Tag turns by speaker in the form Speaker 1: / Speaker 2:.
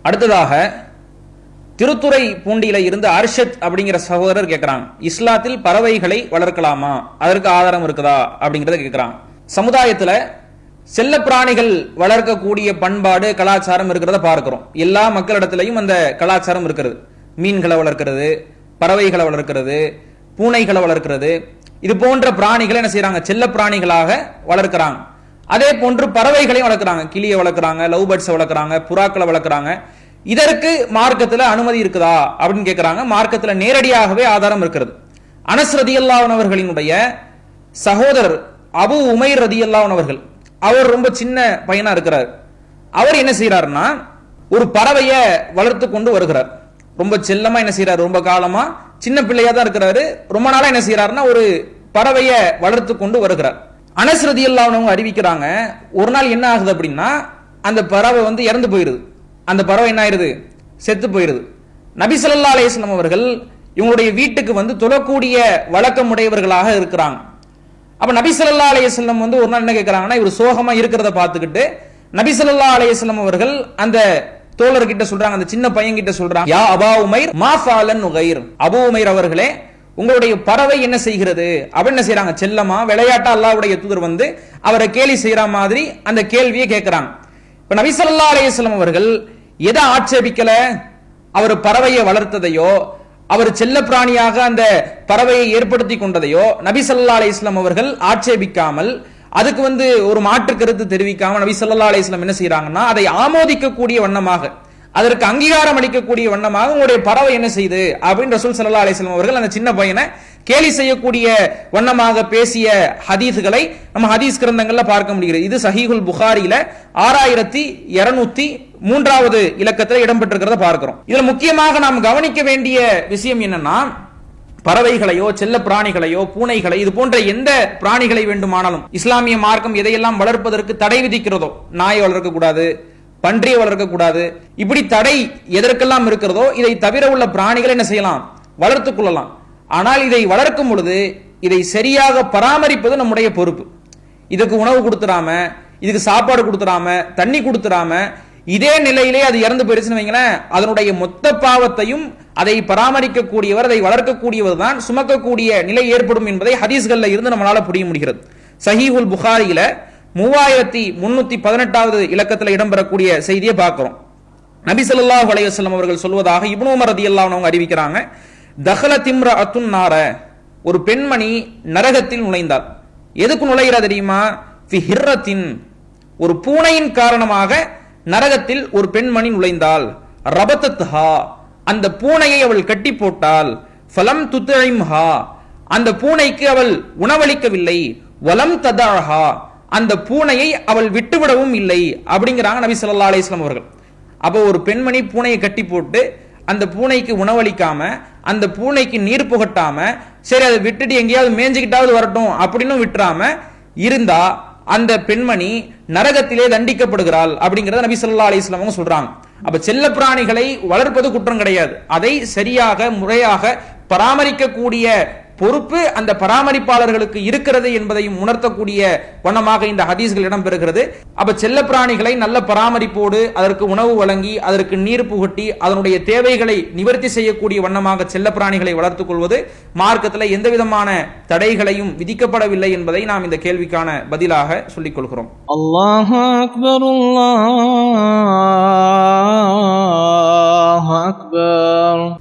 Speaker 1: அடுத்ததாக திருத்துறை பூண்டியில இருந்து அர்ஷத் அப்படிங்கிற சகோதரர் கேட்கிறாங்க, இஸ்லாத்தில் பறவைகளை வளர்க்கலாமா, அதற்கு ஆதாரம் இருக்குதா அப்படிங்கறத கேட்கிறாங்க. சமுதாயத்துல செல்ல பிராணிகள் வளர்க்கக்கூடிய பண்பாடு கலாச்சாரம் இருக்கிறத பார்க்கிறோம். எல்லா மக்களிடத்திலையும் அந்த கலாச்சாரம் இருக்கிறது. மீன்களை வளர்க்கிறது, பறவைகளை வளர்க்கிறது, பூனைகளை வளர்க்கிறது, இது போன்ற பிராணிகளை என்ன செய்யறாங்க, செல்ல பிராணிகளாக வளர்க்கிறாங்க. அதே போன்று பறவைகளையும் வளர்க்கிறாங்க. கிளியை வளர்க்கிறாங்க, லவ் பேர்ட்ஸ் வளர்க்கிறாங்க, புறாக்களை வளர்க்கிறாங்க. இதற்கு மார்க்கத்தில் அனுமதி இருக்குதா அப்படின்னு கேட்கிறாங்க. மார்க்கத்தில் நேரடியாகவே ஆதாரம் இருக்கிறது. அனஸ் ரதியல்லாஹு அவர்களினுடைய சகோதரர் அபு உமைர் ரதியல்லாஹு அவர்கள், அவர் ரொம்ப சின்ன பையனா இருக்கிறார். அவர் என்ன செய்யறாருன்னா, ஒரு பறவையை வளர்த்து கொண்டு வருகிறார். ரொம்ப செல்லமா என்ன செய்யறாரு, ரொம்ப காலமா சின்ன பிள்ளையா தான் இருக்கிறாரு. ரொம்ப நாளா என்ன செய்யறாருன்னா, ஒரு பறவையை வளர்த்து கொண்டு வருகிறார். அனஸ் ரதியல்லாஹு அவங்க அறிவிக்கிறாங்க, ஒரு நாள் என்ன ஆகுது அப்படின்னா, அந்த பறவை இறந்து போயிருது. அந்த பறவை என்ன ஆயிருது, செத்து போயிருது. நபி ஸல்லல்லாஹு அலைஹி வஸல்லம் அவர்கள் இவங்களுடைய வீட்டுக்கு தொழக்கூடிய வழக்கம் உடையவர்களாக இருக்கிறாங்க. அப்ப நபி ஸல்லல்லாஹு அலைஹி வஸல்லம் ஒரு நாள் என்ன கேட்கிறாங்கன்னா, இவர் சோகமா இருக்கிறத பார்த்துக்கிட்டு நபி ஸல்லல்லாஹு அலைஹி வஸல்லம் அவர்கள் அந்த தோழர்கிட்ட சொல்றாங்க, அந்த சின்ன பையன் கிட்ட சொல்றாங்க, யா அபா உமைர் மா ஃபாலன் நுகைர், அபு உமைர் அவர்களே, உங்களுடைய பறவை என்ன செய்கிறது அப்படின்னு என்ன செய்யறாங்க, செல்லமா விளையாட்டா அல்லாஹ்வுடைய தூதர் அவரை கேலி செய்யற மாதிரி அந்த கேள்வியை கேட்கிறாங்க. இப்ப நபி ஸல்லல்லாஹு அலைஹி வஸல்லம் அவர்கள் எதை ஆட்சேபிக்கல, அவர் பறவையை வளர்த்ததையோ அவர் செல்ல பிராணியாக அந்த பறவையை ஏற்படுத்தி கொண்டதையோ நபி ஸல்லல்லாஹு அலைஹி வஸல்லம் அவர்கள் ஆட்சேபிக்காமல், அதுக்கு ஒரு மாற்று கருத்து தெரிவிக்காம நபி ஸல்லல்லாஹு அலைஹி வஸல்லம் என்ன செய்யறாங்கன்னா, அதை ஆமோதிக்கக்கூடிய வண்ணமாக, அதற்கு அங்கீகாரம் அளிக்கக்கூடிய வண்ணமாக உங்களுடைய பறவை என்ன செய்து அப்படின்னு ரசூல் ஸல்லல்லாஹு அலைஹி வஸல்லம் அவர்கள் அந்த சின்ன பையனை கேலி செய்யக்கூடிய வண்ணமாக பேசிய ஹதீஸ்களை நம்ம ஹதீஸ் கிரந்தங்கள்ல பார்க்க முடிகிறது. இது சஹீஹுல் புகாரியில 6203வது இலக்கத்தில் இடம்பெற்றிருக்கிறத பார்க்கிறோம். இதுல முக்கியமாக நாம் கவனிக்க வேண்டிய விஷயம் என்னன்னா, பறவைகளையோ செல்ல பிராணிகளையோ பூனைகளை இது போன்ற எந்த பிராணிகளை வேண்டுமானாலும் இஸ்லாமிய மார்க்கம் எதையெல்லாம் வளர்ப்பதற்கு தடை விதிக்கிறதோ, நாயை வளர்க்க கூடாது, பன்றியை வளர்க்க கூடாது, இப்படி தடை எதற்கெல்லாம் இருக்கிறதோ இதை தவிர உள்ள பிராணிகளை என்ன செய்யலாம், வளர்த்துக் கொள்ளலாம். ஆனால் இதை வளர்க்கும் பொழுது இதை சரியாக பராமரிப்பது நம்முடைய பொறுப்பு. இதுக்கு உணவு கொடுத்துடாம, இதுக்கு சாப்பாடு கொடுத்துடாம, தண்ணி கொடுத்துடாம இதே நிலையிலே அது இறந்து போயிருச்சுன்னு வைங்களேன், அதனுடைய மொத்த பாவத்தையும் அதை பராமரிக்கக்கூடியவர், அதை வளர்க்கக்கூடியவர் தான் சுமக்கக்கூடிய நிலை ஏற்படும் என்பதை ஹதீஸ்கள்ல இருந்து நம்மளால புரிய முடிகிறது. சஹீஹுல் புகாரியில 3318வது இலக்கத்தில் இடம்பெறக்கூடிய செய்தியை பார்க்கிறோம். நபி ஸல்லல்லாஹு அலைஹி வஸல்லம் அவர்கள் சொல்வதாக இப்னு உமர் ரலியல்லாஹு அன்ஹு அறிவிக்கிறாங்க, தஹலத் இம்ரஅத்துன் நார, ஒரு பெண்மணி நரகத்தில் நுழைந்தார். எதுக்கு நுழைகிறா தெரியுமா, ஃபி ஹிர்ரத்தின், ஒரு பூனையின் காரணமாக நரகத்தில் ஒரு பெண்மணி நுழைந்தாள். ரபதத்ஹா, அந்த பூனையை அவள் கட்டி போட்டாள். ஃபலம் துத்இம்ஹா, அந்த பூனைக்கு அவள் உணவளிக்கவில்லை. வலம் ததஹா, அந்த பூனையை அவள் விட்டுவிடவும் இல்லை அப்படிங்கிறாங்க நபி ஸல்லல்லாஹு அலைஹி வஸல்லம் அவர்கள். அப்போ ஒரு பெண்மணி பூனையை கட்டி போட்டு அந்த பூனைக்கு உணவளிக்காம, அந்த பூனைக்கு நீர் புகட்டாம, சரி அதை விட்டுட்டு எங்கேயாவது மேய்ஞ்சிக்கிட்டாவது வரட்டும் அப்படின்னு விட்டுறாம இருந்தா அந்த பெண்மணி நரகத்திலே தண்டிக்கப்படுகிறாள் அப்படிங்கறத நபி ஸல்லல்லாஹு அலைஹி வஸல்லம் சொல்றாங்க. அப்ப செல்ல பிராணிகளை வளர்ப்பது குற்றம் கிடையாது, அதை சரியாக முறையாக பராமரிக்கக்கூடிய பொறுப்பு அந்த பராமரிப்பாளர்களுக்கு இருக்கிறது என்பதையும் உணர்த்தக்கூடிய வண்ணமாக இந்த ஹதீஸ்கள் இடம்பெறுகிறது. அப்ப செல்ல பிராணிகளை நல்ல பராமரிப்போடு அதற்கு உணவு வழங்கி அதற்கு நீர் புகட்டி அதனுடைய தேவைகளை நிவர்த்தி செய்யக்கூடிய வண்ணமாக செல்ல பிராணிகளை வளர்த்துக் கொள்வது மார்க்கத்தில் எந்த விதமான தடைகளையும் விதிக்கப்படவில்லை என்பதை நாம் இந்த கேள்விக்கான பதிலாக சொல்லிக் கொள்கிறோம்.
Speaker 2: அல்லாஹு அக்பர், அல்லாஹு அக்பர்.